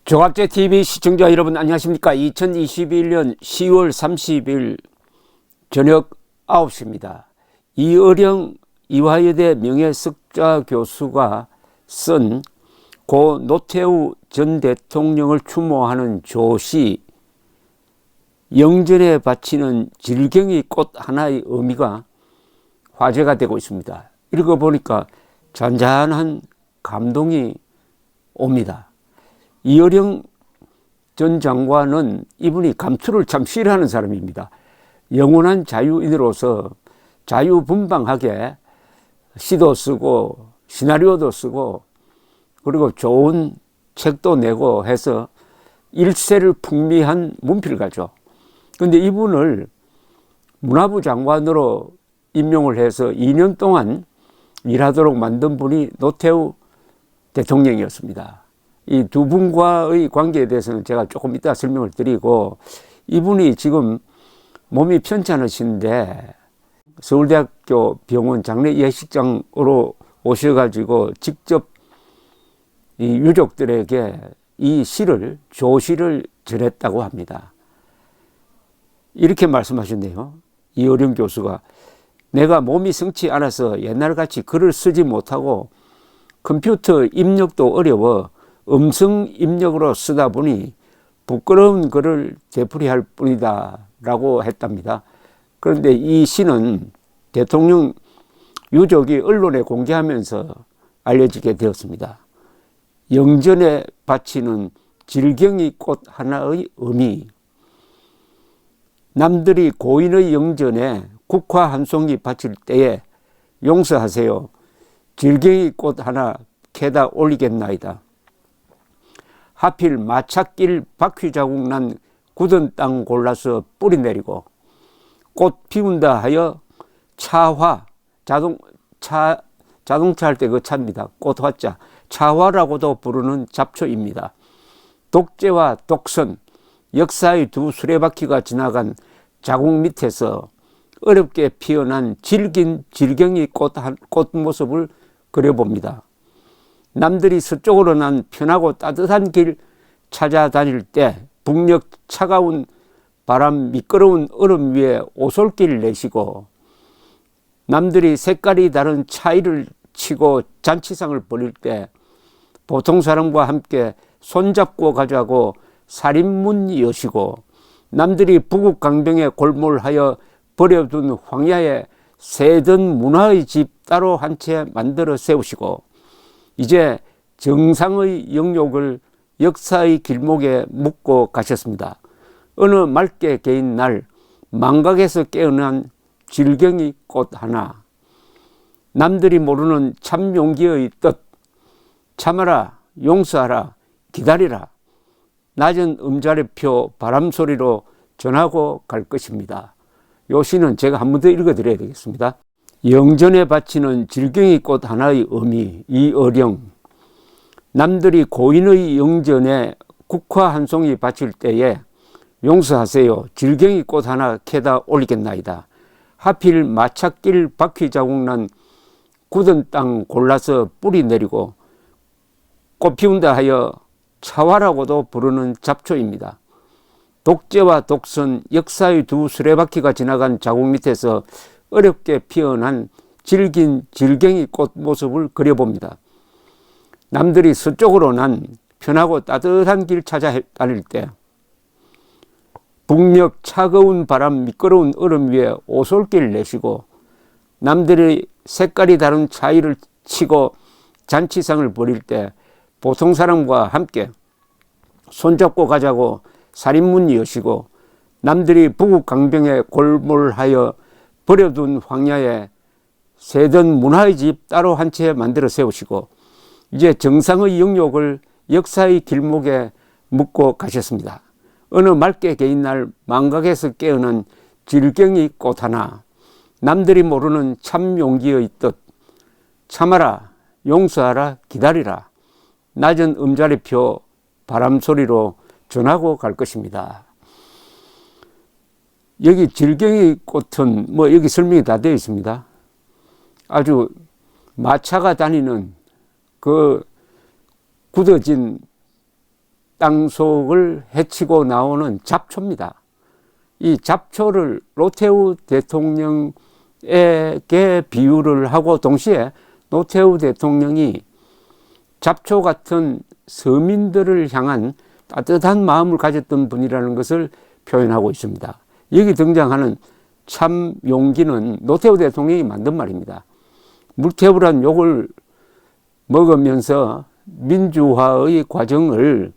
종합제TV 시청자 여러분 안녕하십니까. 2021년 10월 30일 저녁 9시입니다. 이어령 이화여대 명예석좌 교수가 쓴 고 노태우 전 대통령을 추모하는 조시 영전에 바치는 질경의 꽃 하나의 의미가 화제가 되고 있습니다. 읽어보니까 잔잔한 감동이 옵니다. 이어령 전 장관은 이분이 감투를 참 싫어하는 사람입니다. 영원한 자유인으로서 자유분방하게 시도 쓰고 시나리오도 쓰고 그리고 좋은 책도 내고 해서 일세를 풍미한 문필가죠. 그런데 이분을 문화부 장관으로 임명을 해서 2년 동안 일하도록 만든 분이 노태우 대통령이었습니다. 이 두 분과의 관계에 대해서는 제가 조금 이따 설명을 드리고, 이분이 지금 몸이 편찮으신데 서울대학교 병원 장례 예식장으로 오셔가지고 직접 이 유족들에게 이 시를, 조시를 전했다고 합니다. 이렇게 말씀하셨네요. 이어령 교수가 내가 몸이 성치 않아서 옛날같이 글을 쓰지 못하고 컴퓨터 입력도 어려워 음성 입력으로 쓰다 보니 부끄러운 글을 되풀이할 뿐이다 라고 했답니다. 그런데 이 시는 대통령 유족이 언론에 공개하면서 알려지게 되었습니다. 영전에 바치는 질경의 꽃 하나의 의미. 남들이 고인의 영전에 국화 한 송이 바칠 때에 용서하세요. 질경의 꽃 하나 캐다 올리겠나이다. 하필 마찻길 바퀴 자국 난 굳은 땅 골라서 뿌리 내리고 꽃 피운다 하여 차화, 자동차 할 때 그 차입니다. 꽃화자, 차화라고도 부르는 잡초입니다. 독재와 독선, 역사의 두 수레바퀴가 지나간 자국 밑에서 어렵게 피어난 질긴 질경의 꽃 모습을 그려봅니다. 남들이 서쪽으로 난 편하고 따뜻한 길 찾아다닐 때 북녘 차가운 바람 미끄러운 얼음 위에 오솔길 내시고, 남들이 색깔이 다른 차이를 치고 잔치상을 벌일 때 보통 사람과 함께 손잡고 가자고 살인문 여시고, 남들이 부국 강병에 골몰하여 버려둔 황야에 새든 문화의 집 따로 한 채 만들어 세우시고, 이제 정상의 영욕을 역사의 길목에 묻고 가셨습니다. 어느 맑게 개인 날 망각에서 깨어난 질경의 꽃 하나. 남들이 모르는 참 용기의 뜻. 참아라, 용서하라, 기다리라. 낮은 음자리표 바람소리로 전하고 갈 것입니다. 요 시는 제가 한 번 더 읽어드려야 되겠습니다. 영전에 바치는 질경의 꽃 하나의 의미. 이어령. 남들이 고인의 영전에 국화 한 송이 바칠 때에 용서하세요. 질경의 꽃 하나 캐다 올리겠나이다. 하필 마찻길 바퀴 자국 난 굳은 땅 골라서 뿌리 내리고 꽃 피운다 하여 차화라고도 부르는 잡초입니다. 독재와 독선, 역사의 두 수레바퀴가 지나간 자국 밑에서 어렵게 피어난 질긴 질경의 꽃 모습을 그려봅니다. 남들이 서쪽으로 난 편하고 따뜻한 길 찾아 다닐 때 북녘 차가운 바람 미끄러운 얼음 위에 오솔길 내시고, 남들이 색깔이 다른 차이를 치고 잔치상을 벌일 때 보통 사람과 함께 손잡고 가자고 살인문 여시고, 남들이 부국 강병에 골몰하여 버려둔 황야에 새든 문화의 집 따로 한 채 만들어 세우시고, 이제 정상의 영욕을 역사의 길목에 묻고 가셨습니다. 어느 맑게 개인 날 망각에서 깨어난 질경의 꽃 하나. 남들이 모르는 참 용기의 뜻. 참아라, 용서하라, 기다리라. 낮은 음자리표 바람소리로 전하고 갈 것입니다. 여기 질경의 꽃은 여기 설명이 다 되어 있습니다. 아주 마차가 다니는 그 굳어진 땅속을 헤치고 나오는 잡초입니다. 이 잡초를 노태우 대통령에게 비유를 하고 동시에 노태우 대통령이 잡초 같은 서민들을 향한 따뜻한 마음을 가졌던 분이라는 것을 표현하고 있습니다. 여기 등장하는 참 용기는 노태우 대통령이 만든 말입니다. 물태우란 욕을 먹으면서 민주화의 과정을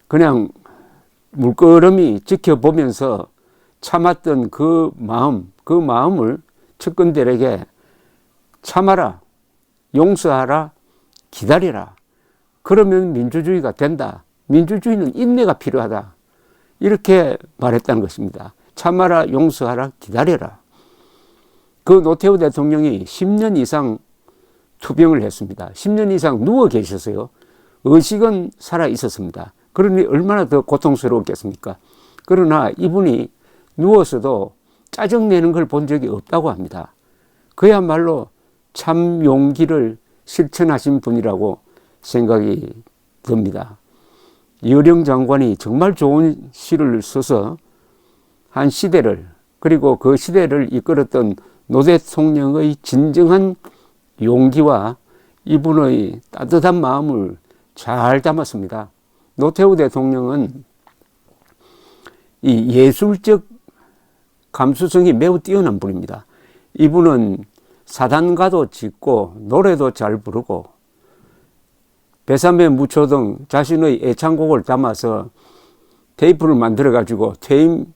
그냥 물끄러미 지켜보면서 참았던 그 마음을 측근들에게 참아라, 용서하라, 기다리라. 그러면 민주주의가 된다. 민주주의는 인내가 필요하다. 이렇게 말했다는 것입니다. 참아라, 용서하라, 기다려라. 그 노태우 대통령이 10년 이상 투병을 했습니다. 10년 이상 누워 계셨어요. 의식은 살아 있었습니다. 그러니 얼마나 더 고통스러웠겠습니까? 그러나 이분이 누워서도 짜증내는 걸 본 적이 없다고 합니다. 그야말로 참 용기를 실천하신 분이라고 생각이 듭니다. 여령 장관이 정말 좋은 시를 써서 한 시대를, 그리고 그 시대를 이끌었던 노 대통령의 진정한 용기와 이분의 따뜻한 마음을 잘 담았습니다. 노태우 대통령은 이 예술적 감수성이 매우 뛰어난 분입니다. 이분은 사단가도 짓고 노래도 잘 부르고 배삼의 무초 등 자신의 애창곡을 담아서 테이프를 만들어 가지고 퇴임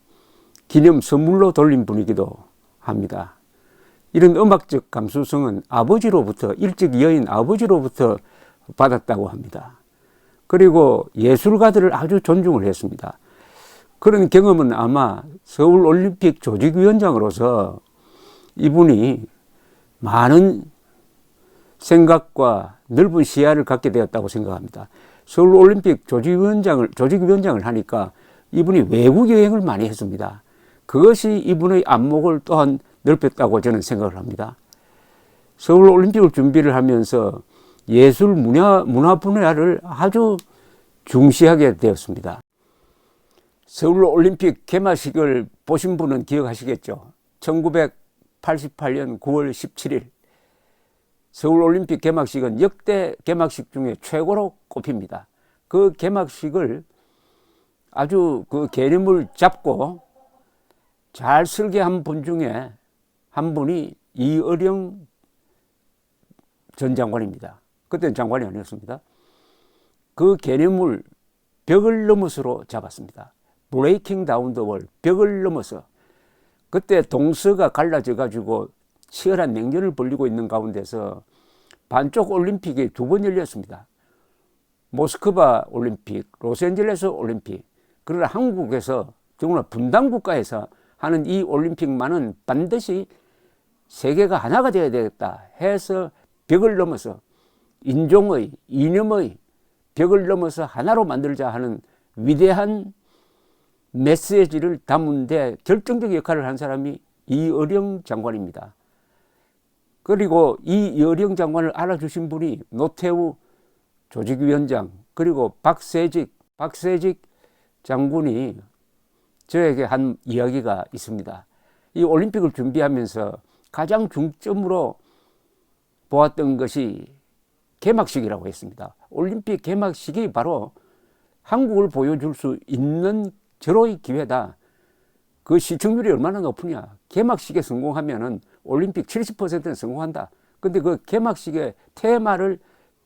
기념 선물로 돌린 분이기도 합니다. 이런 음악적 감수성은 아버지로부터, 일찍 여인 아버지로부터 받았다고 합니다. 그리고 예술가들을 아주 존중을 했습니다. 그런 경험은 아마 서울올림픽 조직위원장으로서 이분이 많은 생각과 넓은 시야를 갖게 되었다고 생각합니다. 서울올림픽 조직위원장을 하니까 이분이 외국 여행을 많이 했습니다. 그것이 이분의 안목을 또한 넓혔다고 저는 생각을 합니다. 서울올림픽을 준비를 하면서 예술 문화 분야를 아주 중시하게 되었습니다. 서울올림픽 개막식을 보신 분은 기억하시겠죠. 1988년 9월 17일 서울올림픽 개막식은 역대 개막식 중에 최고로 꼽힙니다. 그 개막식을 아주 그 개념을 잡고 잘 설계한 분 중에 한 분이 이어령 전 장관입니다. 그때는 장관이 아니었습니다. 그 개념을 벽을 넘어서로 잡았습니다. 브레이킹 다운 더 월, 벽을 넘어서. 그때 동서가 갈라져 가지고 치열한 냉전을 벌이고 있는 가운데서 반쪽 올림픽이 두 번 열렸습니다. 모스크바 올림픽, 로스앤젤레스 올림픽. 그러나 한국에서, 더구나 분단 국가에서 하는 이 올림픽만은 반드시 세계가 하나가 되어야 되겠다 해서 벽을 넘어서 인종의, 이념의 벽을 넘어서 하나로 만들자 하는 위대한 메시지를 담은 데 결정적 역할을 한 사람이 이어령 장관입니다. 그리고 이 이어령 장관을 알아주신 분이 노태우 조직위원장, 그리고 박세직 장군이 저에게 한 이야기가 있습니다. 이 올림픽을 준비하면서 가장 중점으로 보았던 것이 개막식이라고 했습니다. 올림픽 개막식이 바로 한국을 보여줄 수 있는 절호의 기회다. 그 시청률이 얼마나 높으냐. 개막식에 성공하면은 올림픽 70%는 성공한다. 근데 그 개막식의 테마를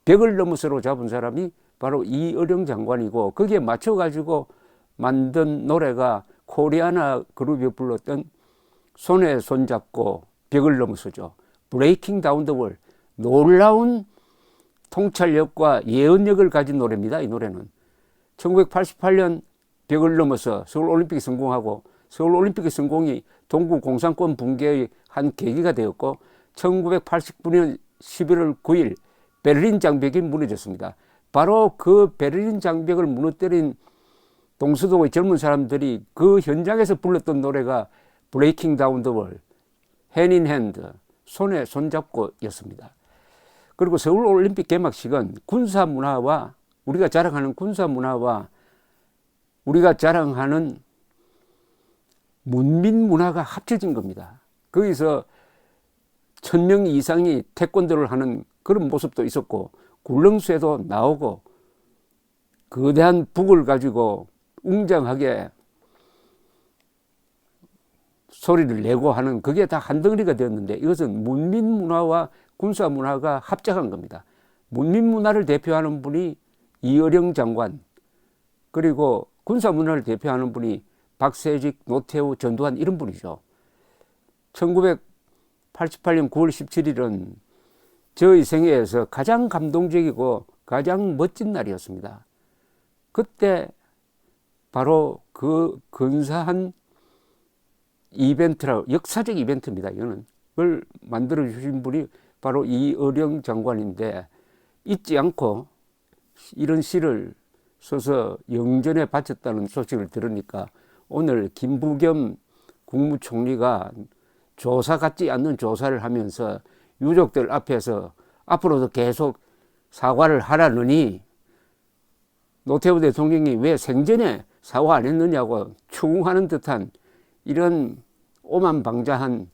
벽을 넘어서로 잡은 사람이 바로 이어령 장관이고, 거기에 맞춰가지고 만든 노래가 코리아나 그룹이 불렀던 손에 손잡고 벽을 넘어서죠. 브레이킹 다운 더 월. 놀라운 통찰력과 예언력을 가진 노래입니다. 이 노래는 1988년 벽을 넘어서 서울올림픽이 성공하고, 서울올림픽의 성공이 동구 공산권 붕괴의 한 계기가 되었고, 1989년 11월 9일 베를린 장벽이 무너졌습니다. 바로 그 베를린 장벽을 무너뜨린 동서동의 젊은 사람들이 그 현장에서 불렀던 노래가 브레이킹 다운 더 월, hand in hand, 손에 손잡고 였습니다. 그리고 서울올림픽 개막식은 군사 문화와 우리가 자랑하는 군사 문화와 우리가 자랑하는 문민 문화가 합쳐진 겁니다. 거기서 1000명 이상이 태권도를 하는 그런 모습도 있었고, 굴렁쇠도 나오고, 거대한 북을 가지고 웅장하게 소리를 내고 하는, 그게 다 한 덩어리가 되었는데, 이것은 문민 문화와 군사 문화가 합작한 겁니다. 문민 문화를 대표하는 분이 이어령 장관, 그리고 군사 문화를 대표하는 분이 박세직, 노태우, 전두환, 이런 분이죠. 1988년 9월 17일은 저의 생애에서 가장 감동적이고 가장 멋진 날이었습니다. 그때 바로 그 근사한 이벤트라고, 역사적 이벤트입니다. 이거는. 그걸 만들어 주신 분이 바로 이어령 장관인데, 잊지 않고 이런 시를 써서 영전에 바쳤다는 소식을 들으니까 오늘 김부겸 국무총리가 조사 같지 않는 조사를 하면서 유족들 앞에서 앞으로도 계속 사과를 하라느니, 노태우 대통령이 왜 생전에 사과 안 했느냐고 추궁하는 듯한 이런 오만방자한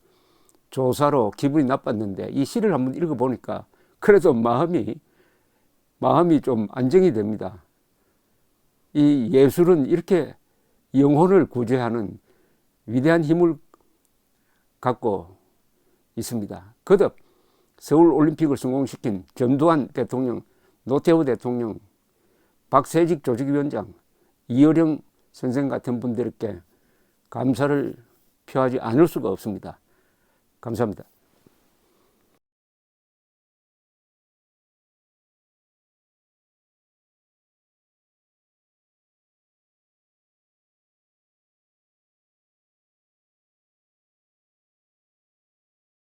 조사로 기분이 나빴는데, 이 시를 한번 읽어보니까 그래도 마음이 좀 안정이 됩니다. 이 예술은 이렇게 영혼을 구제하는 위대한 힘을 갖고 있습니다. 거듭 서울올림픽을 성공시킨 전두환 대통령, 노태우 대통령, 박세직 조직위원장, 이어령 선생 같은 분들께 감사를 표하지 않을 수가 없습니다. 감사합니다.